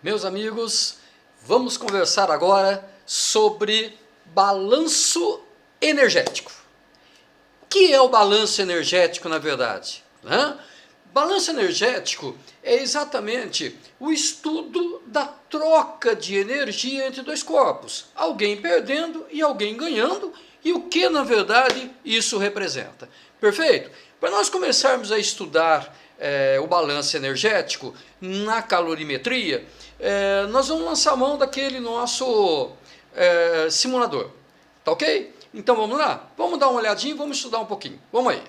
Meus amigos, vamos conversar agora sobre balanço energético. O que é o balanço energético, na verdade? Balanço energético é exatamente o estudo da troca de energia entre dois corpos, alguém perdendo e alguém ganhando, e o que, na verdade, isso representa. Perfeito? Para nós começarmos a estudar o balanço energético na calorimetria, nós vamos lançar mão daquele nosso simulador, tá ok? Então vamos lá? Vamos dar uma olhadinha e vamos estudar um pouquinho. Vamos aí.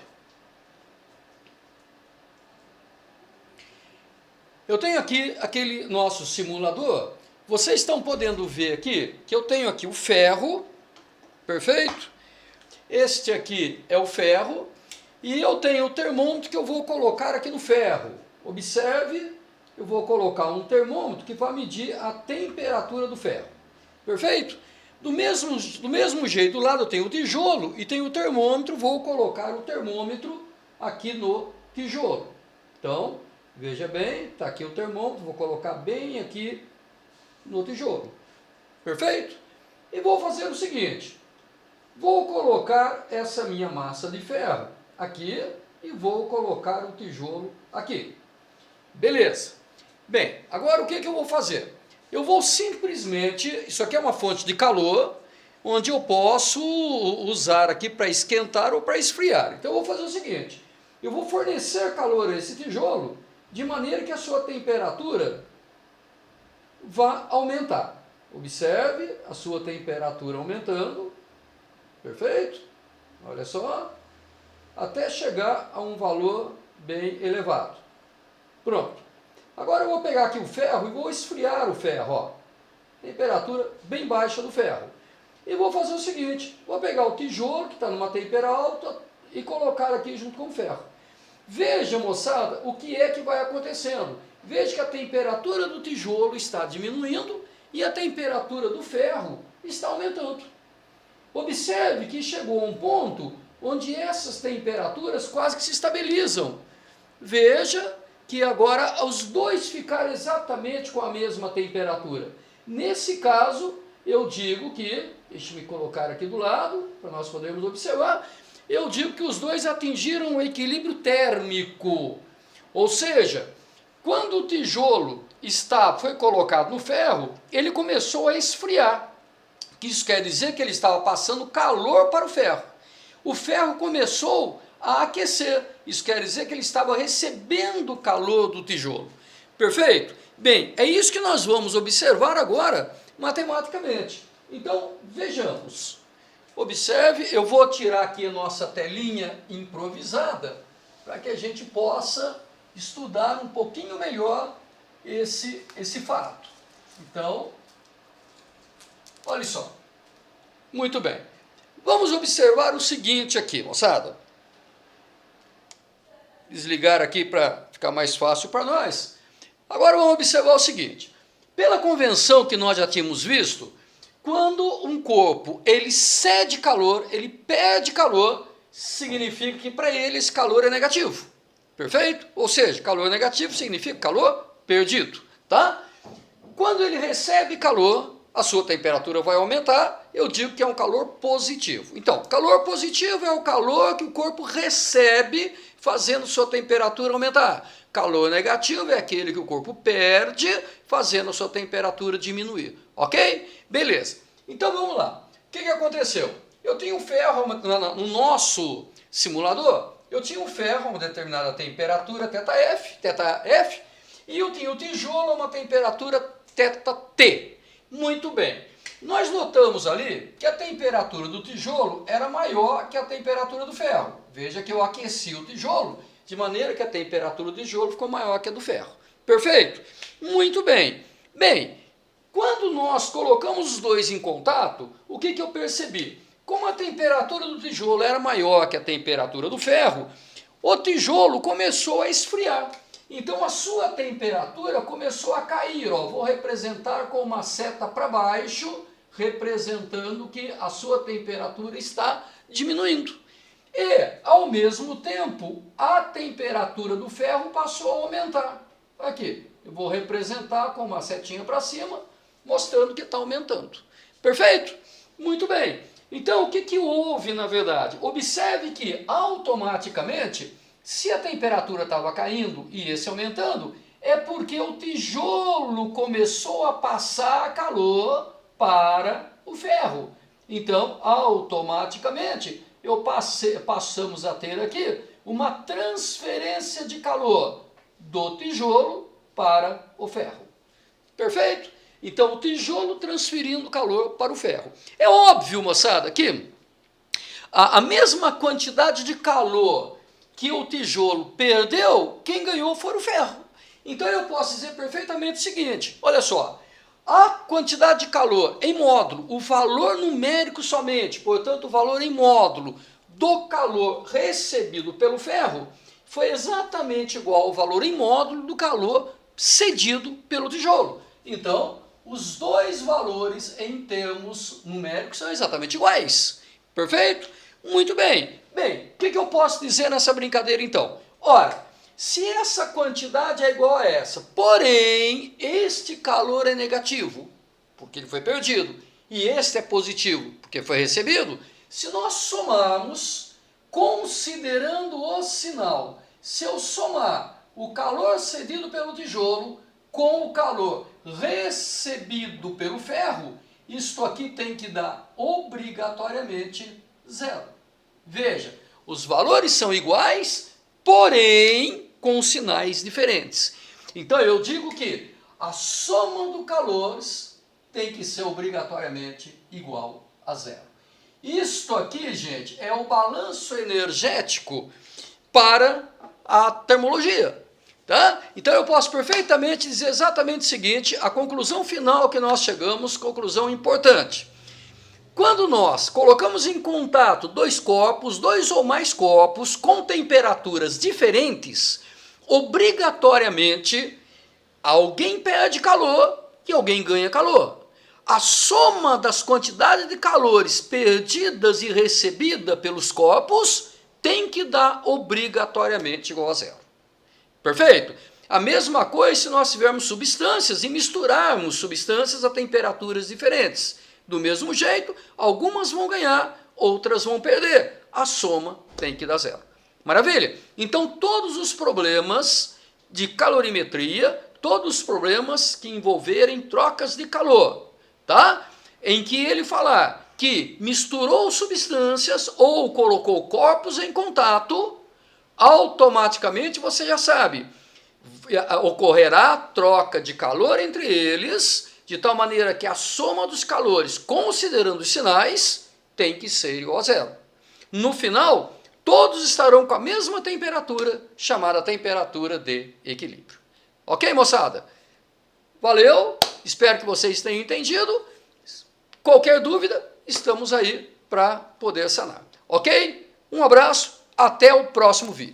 Eu tenho aqui aquele nosso simulador. Vocês estão podendo ver aqui que eu tenho aqui o ferro, perfeito? Este aqui é o ferro e eu tenho o termômetro que eu vou colocar aqui no ferro. Observe, eu vou colocar um termômetro que vai medir a temperatura do ferro, perfeito? Do mesmo jeito, do lado eu tenho o tijolo e tenho o termômetro, vou colocar o termômetro aqui no tijolo. Então, veja bem, está aqui o termômetro, vou colocar bem aqui no tijolo, perfeito? E vou fazer o seguinte, vou colocar essa minha massa de ferro aqui e vou colocar o tijolo aqui. Beleza. Bem, agora o que eu vou fazer? Eu vou simplesmente, isso aqui é uma fonte de calor, onde eu posso usar aqui para esquentar ou para esfriar. Então eu vou fazer o seguinte, eu vou fornecer calor a esse tijolo, de maneira que a sua temperatura vá aumentar. Observe a sua temperatura aumentando, perfeito? Olha só, até chegar a um valor bem elevado. Pronto. Agora eu vou pegar aqui o ferro e vou esfriar o ferro, ó. Temperatura bem baixa do ferro. E vou fazer o seguinte, vou pegar o tijolo, que está numa temperatura alta, e colocar aqui junto com o ferro. Veja, moçada, o que é que vai acontecendo. Veja que a temperatura do tijolo está diminuindo e a temperatura do ferro está aumentando. Observe que chegou a um ponto onde essas temperaturas quase que se estabilizam. Veja que agora os dois ficaram exatamente com a mesma temperatura. Nesse caso, eu digo que, deixa eu me colocar aqui do lado, para nós podermos observar, eu digo que os dois atingiram o equilíbrio térmico. Ou seja, quando o tijolo foi colocado no ferro, ele começou a esfriar. Isso quer dizer que ele estava passando calor para o ferro. O ferro começou a aquecer. Isso quer dizer que ele estava recebendo o calor do tijolo. Perfeito? Bem, é isso que nós vamos observar agora matematicamente. Então, vejamos. Observe, eu vou tirar aqui a nossa telinha improvisada para que a gente possa estudar um pouquinho melhor esse fato. Então, olha só. Muito bem. Vamos observar o seguinte aqui, moçada. Desligar aqui para ficar mais fácil para nós. Agora vamos observar o seguinte. Pela convenção que nós já tínhamos visto, quando um corpo ele cede calor, ele perde calor, significa que para ele esse calor é negativo. Perfeito? Ou seja, calor negativo significa calor perdido, tá? Quando ele recebe calor, a sua temperatura vai aumentar, eu digo que é um calor positivo. Então, calor positivo é o calor que o corpo recebe, fazendo sua temperatura aumentar. Calor negativo é aquele que o corpo perde, fazendo sua temperatura diminuir. Ok? Beleza. Então vamos lá. O que aconteceu? Eu tinha um ferro no nosso simulador, eu tinha um ferro a uma determinada temperatura, θF, e eu tinha o tijolo a uma temperatura θT. Muito bem. Nós notamos ali que a temperatura do tijolo era maior que a temperatura do ferro. Veja que eu aqueci o tijolo, de maneira que a temperatura do tijolo ficou maior que a do ferro. Perfeito? Muito bem. Bem, quando nós colocamos os dois em contato, o que eu percebi? Como a temperatura do tijolo era maior que a temperatura do ferro, o tijolo começou a esfriar. Então a sua temperatura começou a cair. Ó. Vou representar com uma seta para baixo, representando que a sua temperatura está diminuindo. E, ao mesmo tempo, a temperatura do ferro passou a aumentar. Aqui, eu vou representar com uma setinha para cima, mostrando que está aumentando. Perfeito? Muito bem. Então, o que houve na verdade? Observe que automaticamente, se a temperatura estava caindo e esse aumentando, é porque o tijolo começou a passar calor para o ferro. Então, automaticamente, passamos a ter aqui uma transferência de calor do tijolo para o ferro. Perfeito? Então, o tijolo transferindo calor para o ferro. É óbvio, moçada, que a mesma quantidade de calor que o tijolo perdeu, quem ganhou foi o ferro. Então, eu posso dizer perfeitamente o seguinte, olha só, a quantidade de calor em módulo, o valor numérico somente, portanto, o valor em módulo do calor recebido pelo ferro, foi exatamente igual ao valor em módulo do calor cedido pelo tijolo. Então, os dois valores em termos numéricos são exatamente iguais. Perfeito? Muito bem. Bem, o que eu posso dizer nessa brincadeira então? Ora, se essa quantidade é igual a essa, porém, este calor é negativo, porque ele foi perdido, e este é positivo, porque foi recebido, se nós somarmos, considerando o sinal, se eu somar o calor cedido pelo tijolo com o calor recebido pelo ferro, isto aqui tem que dar obrigatoriamente zero. Veja, os valores são iguais, porém com sinais diferentes. Então eu digo que a soma do calores tem que ser obrigatoriamente igual a zero. Isto aqui, gente, é o balanço energético para a termologia. Tá? Então eu posso perfeitamente dizer exatamente o seguinte, a conclusão final que nós chegamos, conclusão importante. Quando nós colocamos em contato dois corpos, dois ou mais corpos, com temperaturas diferentes, obrigatoriamente alguém perde calor e alguém ganha calor. A soma das quantidades de calores perdidas e recebida pelos corpos tem que dar obrigatoriamente igual a zero. Perfeito? A mesma coisa se nós tivermos substâncias e misturarmos substâncias a temperaturas diferentes. Do mesmo jeito, algumas vão ganhar, outras vão perder. A soma tem que dar zero. Maravilha? Então, todos os problemas de calorimetria, todos os problemas que envolverem trocas de calor, tá? Em que ele falar que misturou substâncias ou colocou corpos em contato, automaticamente você já sabe, ocorrerá troca de calor entre eles, de tal maneira que a soma dos calores, considerando os sinais, tem que ser igual a zero. No final, todos estarão com a mesma temperatura, chamada temperatura de equilíbrio. Ok, moçada? Valeu, espero que vocês tenham entendido. Qualquer dúvida, estamos aí para poder sanar. Ok? Um abraço, até o próximo vídeo.